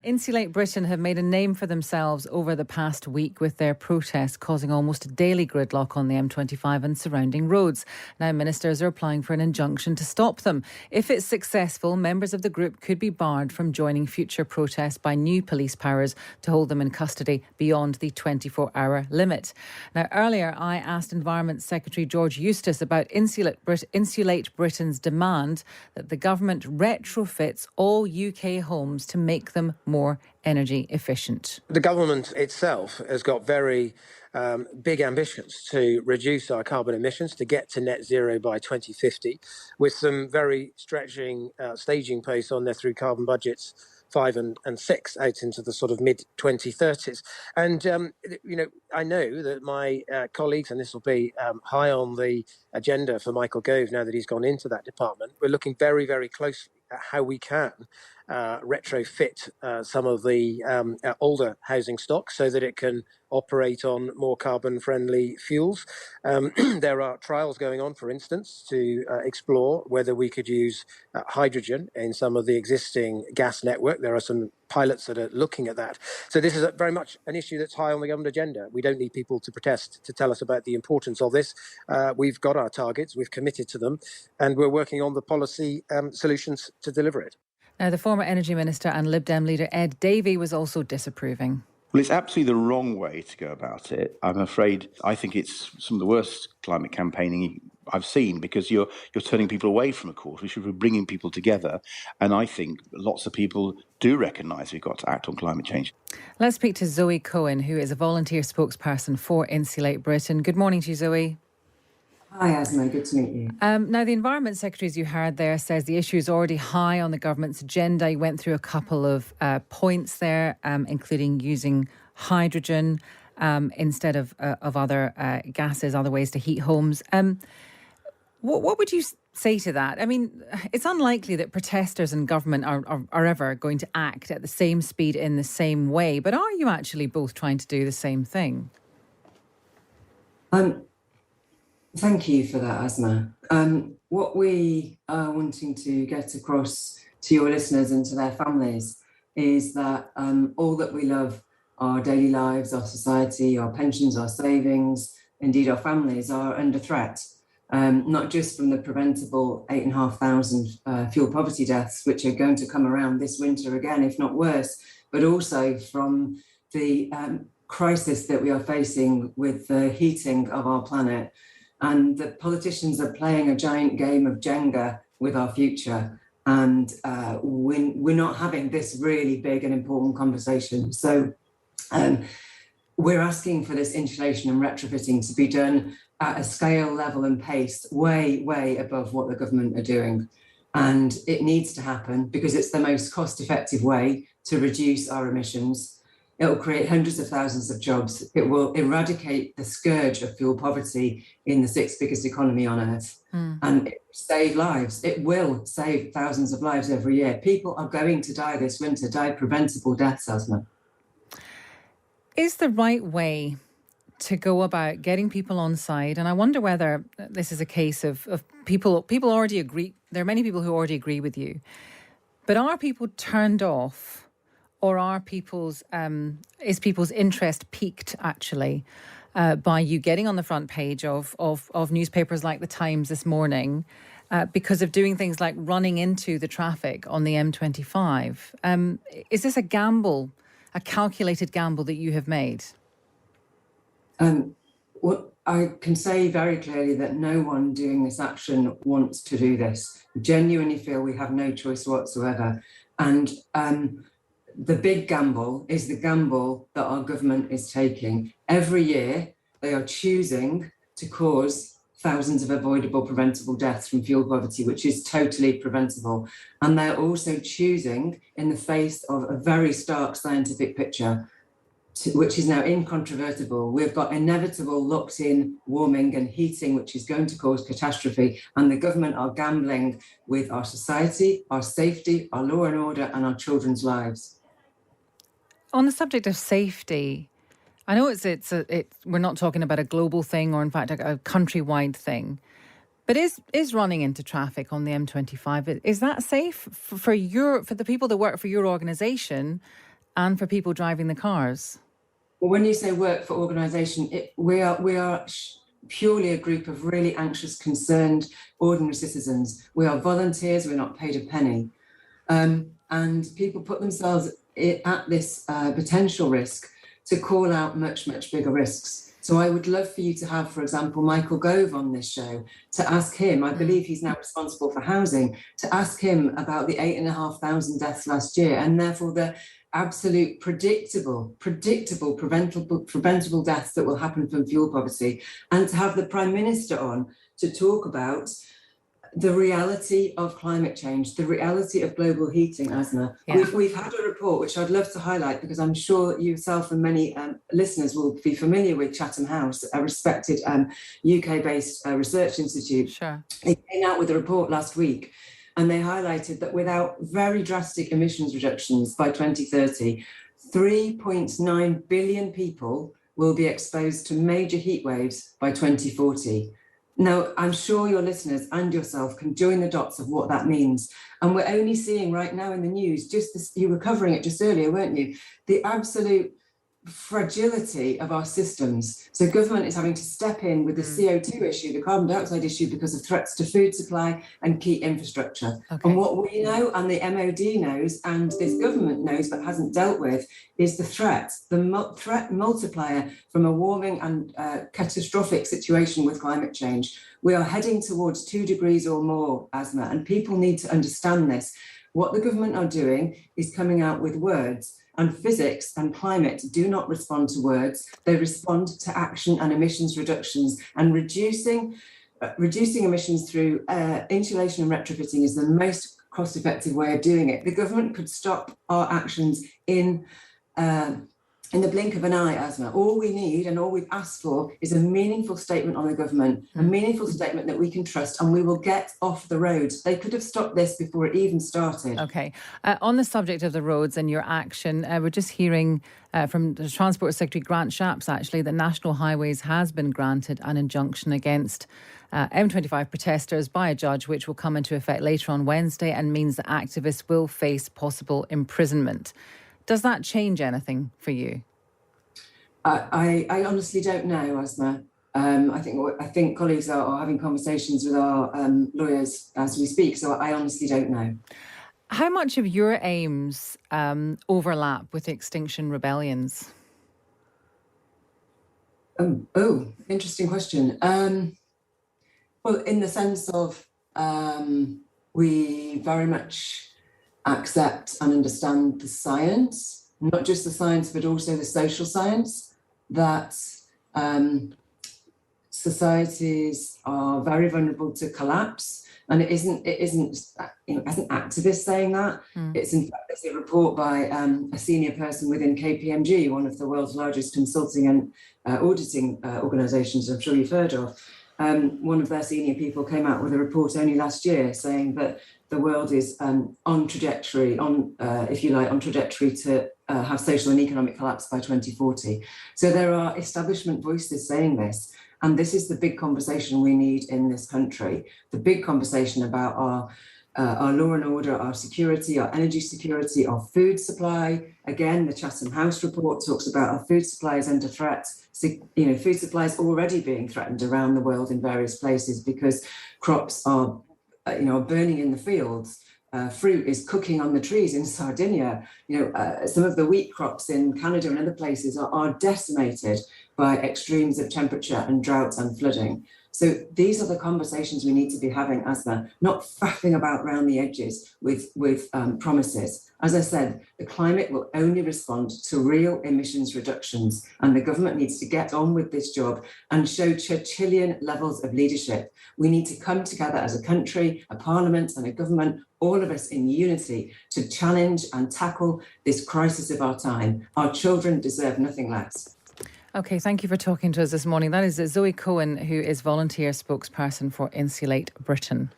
Insulate Britain have made a name for themselves over the past week with their protests causing almost daily gridlock on the M25 and surrounding roads. Now ministers are applying for an injunction to stop them. If it's successful, members of the group could be barred from joining future protests by new police powers to hold them in custody beyond the 24-hour limit. Now earlier I asked Environment Secretary George Eustice about Insulate Britain's demand that the government retrofits all UK homes to make them more energy efficient. The government itself has got very big ambitions to reduce our carbon emissions, to get to net zero by 2050, with some very stretching staging pace on there through carbon budgets 5 and 6 out into the sort of mid-2030s. And, I know that my colleagues, and this will be high on the agenda for Michael Gove now that he's gone into that department, we're looking very, very closely at how we can retrofit some of the older housing stock so that it can operate on more carbon-friendly fuels. There are trials going on, for instance, to explore whether we could use hydrogen in some of the existing gas network. There are some pilots that are looking at that. So this is very much an issue that's high on the government agenda. We don't need people to protest to tell us about the importance of this. We've got our targets, we've committed to them, and we're working on the policy solutions to deliver it. Now, the former Energy Minister and Lib Dem leader Ed Davey was also disapproving. Well, it's absolutely the wrong way to go about it. I'm afraid I think it's some of the worst climate campaigning I've seen, because you're turning people away from a cause. We should be bringing people together. And I think lots of people do recognise we've got to act on climate change. Let's speak to Zoe Cohen, who is a volunteer spokesperson for Insulate Britain. Good morning to you, Zoe. Hi, Aasmah. Good to meet you. Now, the Environment Secretary, as you heard there, says the issue is already high on the government's agenda. He went through a couple of points there, including using hydrogen instead of other gases, other ways to heat homes. What would you say to that? I mean, it's unlikely that protesters and government are ever going to act at the same speed in the same way. But are you actually both trying to do the same thing? Thank you for that, Aasmah. What we are wanting to get across to your listeners and to their families is that all that we love, our daily lives, our society, our pensions, our savings, indeed our families, are under threat. Not just from the preventable 8,500 fuel poverty deaths, which are going to come around this winter again, if not worse, but also from the crisis that we are facing with the heating of our planet. And the politicians are playing a giant game of Jenga with our future. And we're not having this really big and important conversation. So we're asking for this insulation and retrofitting to be done at a scale, level and pace way, way above what the government are doing. And it needs to happen because it's the most cost-effective way to reduce our emissions. It will create hundreds of thousands of jobs. It will eradicate the scourge of fuel poverty in the sixth biggest economy on earth. And it will save lives. It will save thousands of lives every year. People are going to die this winter, die preventable deaths, Aasmah. Is the right way to go about getting people on side, and I wonder whether this is a case of people already agree, there are many people who already agree with you, but are people turned off? Or are is people's interest piqued, actually, by you getting on the front page of newspapers like The Times this morning because of doing things like running into the traffic on the M25? Is this a gamble, a calculated gamble that you have made? What I can say very clearly that no one doing this action wants to do this. We genuinely feel we have no choice whatsoever. And the big gamble is the gamble that our government is taking. Every year, they are choosing to cause thousands of avoidable, preventable deaths from fuel poverty, which is totally preventable. And they're also choosing, in the face of a very stark scientific picture, which is now incontrovertible. We've got inevitable locked-in warming and heating, which is going to cause catastrophe. And the government are gambling with our society, our safety, our law and order, and our children's lives. On the subject of safety, I know we're not talking about a global thing or, in fact, a countrywide thing, but is running into traffic on the M25, is that safe for the people that work for your organisation and for people driving the cars? Well, when you say work for organisation, we are purely a group of really anxious, concerned, ordinary citizens. We are volunteers. We're not paid a penny. And people put themselves at this potential risk to call out much, much bigger risks. So I would love for you to have, for example, Michael Gove on this show, to ask him, I believe he's now responsible for housing, to ask him about the 8,500 deaths last year, and therefore the absolute predictable, preventable deaths that will happen from fuel poverty, and to have the Prime Minister on to talk about the reality of climate change, the reality of global heating, Aasmah. Yeah. We've had a report, which I'd love to highlight, because I'm sure yourself and many listeners will be familiar with Chatham House, a respected UK-based research institute. Sure. They came out with a report last week, and they highlighted that without very drastic emissions reductions by 2030, 3.9 billion people will be exposed to major heat waves by 2040. Now, I'm sure your listeners and yourself can join the dots of what that means. And we're only seeing right now in the news, just this, you were covering it just earlier, weren't you? The absolute fragility of our systems. So government is having to step in with the CO2 issue, the carbon dioxide issue, because of threats to food supply and key infrastructure. Okay. And what we know, and the MOD knows, and this government knows but hasn't dealt with, is the threat multiplier from a warming and catastrophic situation with climate change. We are heading towards 2 degrees or more, Aasmah, and people need to understand this. What the government are doing is coming out with words. And physics and climate do not respond to words. They respond to action and emissions reductions. And reducing emissions through insulation and retrofitting is the most cost-effective way of doing it. The government could stop our actions in the blink of an eye, Aasmah. All we need and all we've asked for is a meaningful statement on the government, a meaningful statement that we can trust, and we will get off the road. They could have stopped this before it even started. OK. On the subject of the roads and your action, we're just hearing from the Transport Secretary Grant Shapps, actually, that National Highways has been granted an injunction against M25 protesters by a judge, which will come into effect later on Wednesday and means that activists will face possible imprisonment. Does that change anything for you? I honestly don't know, Aasmah. I think colleagues are having conversations with our lawyers as we speak, so I honestly don't know. How much of your aims overlap with Extinction Rebellion's? Interesting question. Well, in the sense of we very much accept and understand the science, not just the science, but also the social science, that societies are very vulnerable to collapse. And it isn't as an activist saying that. It's in fact, there's a report by a senior person within KPMG, one of the world's largest consulting and auditing organisations I'm sure you've heard of. One of their senior people came out with a report only last year saying that the world is on trajectory to have social and economic collapse by 2040. So there are establishment voices saying this. And this is the big conversation we need in this country, the big conversation about our law and order, our security, our energy security, our food supply. Again, the Chatham House report talks about our food supply is under threat. So, food supply is already being threatened around the world in various places because crops are burning in the fields. Fruit is cooking on the trees in Sardinia. Some of the wheat crops in Canada and other places are decimated by extremes of temperature and droughts and flooding. So these are the conversations we need to be having, Aasmah, not faffing about around the edges with promises. As I said, the climate will only respond to real emissions reductions, and the government needs to get on with this job and show Churchillian levels of leadership. We need to come together as a country, a parliament and a government, all of us in unity, to challenge and tackle this crisis of our time. Our children deserve nothing less. OK, thank you for talking to us this morning. That is Zoe Cohen, who is volunteer spokesperson for Insulate Britain.